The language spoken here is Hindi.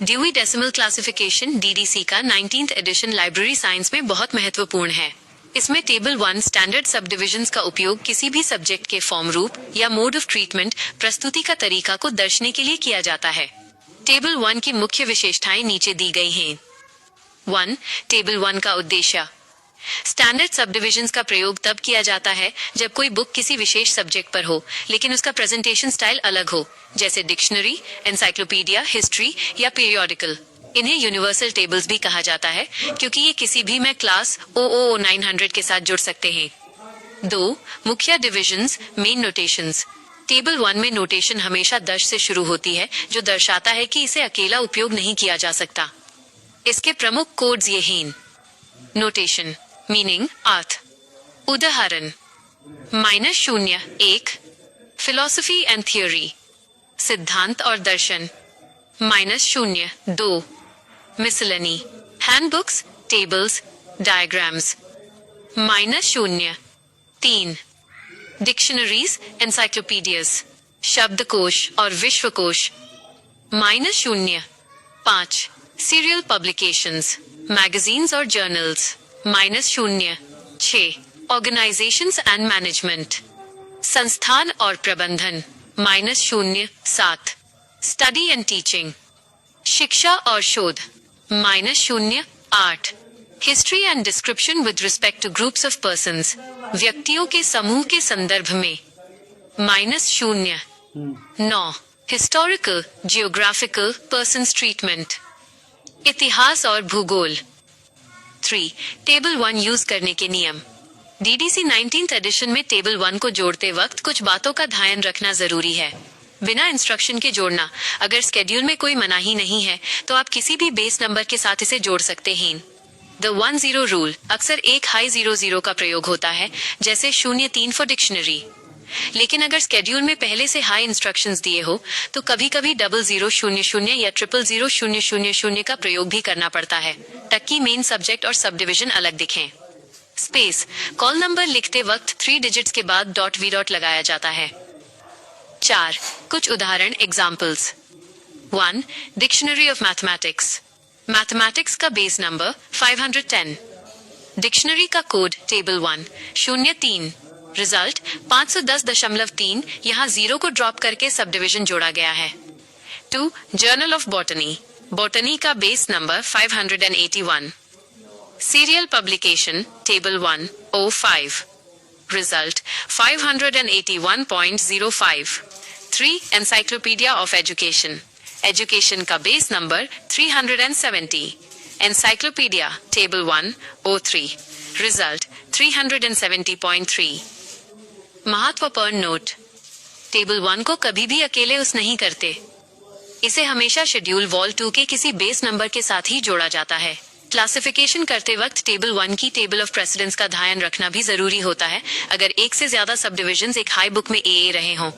ड्यूई डेसिमल क्लासिफिकेशन (DDC) का 19th एडिशन लाइब्रेरी साइंस में बहुत महत्वपूर्ण है। इसमें टेबल 1 स्टैंडर्ड सब डिविजन्स का उपयोग किसी भी सब्जेक्ट के फॉर्म, रूप या मोड ऑफ ट्रीटमेंट, प्रस्तुति का तरीका को दर्शने के लिए किया जाता है। टेबल 1 की मुख्य विशेषताएं नीचे दी गई हैं। 1. टेबल 1 का उद्देश्य। स्टैंडर्ड सब डिविजन्स का प्रयोग तब किया जाता है जब कोई बुक किसी विशेष सब्जेक्ट पर हो, लेकिन उसका प्रेजेंटेशन स्टाइल अलग हो, जैसे डिक्शनरी, एनसाइक्लोपीडिया, हिस्ट्री या पीरियोडिकल। इन्हें यूनिवर्सल टेबल्स भी कहा जाता है क्योंकि ये किसी भी में क्लास OOO 900 के साथ जुड़ सकते हैं। 2. मुख्य डिविजन्स, मेन नोटेशंस। टेबल 1 में नोटेशन हमेशा दश से शुरू होती है, जो दर्शाता है कि इसे अकेला उपयोग नहीं किया जा सकता। इसके प्रमुख कोड्स ये हैं। नोटेशन, मीनिंग, अर्थ। उदाहरण: -0 फिलॉसफी एंड थियोरी, सिद्धांत और दर्शन। -0 2 miscellany, handbooks, tables, diagrams. -0 3 dictionaries, encyclopaedias, शब्दकोश और विश्वकोश। -0 5 सीरियल पब्लिकेशंस, मैगजीन्स और जर्नल्स। -0 6 ऑर्गेनाइजेशंस एंड मैनेजमेंट, संस्थान और प्रबंधन। -0 7 स्टडी एंड टीचिंग, शिक्षा और शोध। -0 8 history and description with respect two groups of persons, व्यक्तियों के समूह के संदर्भ में। -0 9 हिस्टोरिकल, जियोग्राफिकल, पर्सन्स ट्रीटमेंट, इतिहास और भूगोल। 3 टेबल 1 यूज करने के नियम। DDC 19th एडिशन में टेबल 1 को जोड़ते वक्त कुछ बातों का ध्यान रखना जरूरी है। बिना इंस्ट्रक्शन के जोड़ना। अगर स्केड्यूल में कोई मनाही नहीं है तो आप किसी भी बेस नंबर के साथ इसे जोड़ सकते हैं। The 1-0 rule. अक्सर एक हाई 0-0 का प्रयोग होता है, जैसे 0-3 फॉर डिक्शनरी। लेकिन अगर स्केड्यूल में पहले से हाई इंस्ट्रक्शंस दिए हो तो कभी कभी 0000 या 000 का प्रयोग भी करना पड़ता है, ताकि मेन सब्जेक्ट और सब डिविजन अलग दिखें। स्पेस। कॉल नंबर लिखते वक्त 3 डिजिट्स के बाद .v. लगाया जाता है। 4 कुछ उदाहरण examples. 1 dictionary of mathematics. Mathematics का बेस नंबर 510। डिक्शनरी का कोड टेबल 1 03। रिजल्ट 510.3। यहाँ 0 को ड्रॉप करके सब डिविजन जोड़ा गया है। 2 जर्नल ऑफ बॉटनी। बॉटनी का base number 581। Serial publication table 1 05। Result 581.05। 3 encyclopaedia of education. Education का base number 370। Encyclopaedia table 1 03। Result 370.3। महत्वपूर्ण नोट: टेबल 1 को कभी भी अकेले यूज नहीं करते। इसे हमेशा शेड्यूल वॉल 2 के किसी बेस नंबर के साथ ही जोड़ा जाता है। क्लासिफिकेशन करते वक्त टेबल 1 की टेबल ऑफ प्रेसिडेंस का ध्यान रखना भी जरूरी होता है, अगर एक से ज्यादा सब डिविजन्स एक हाई बुक में AA रहे हों।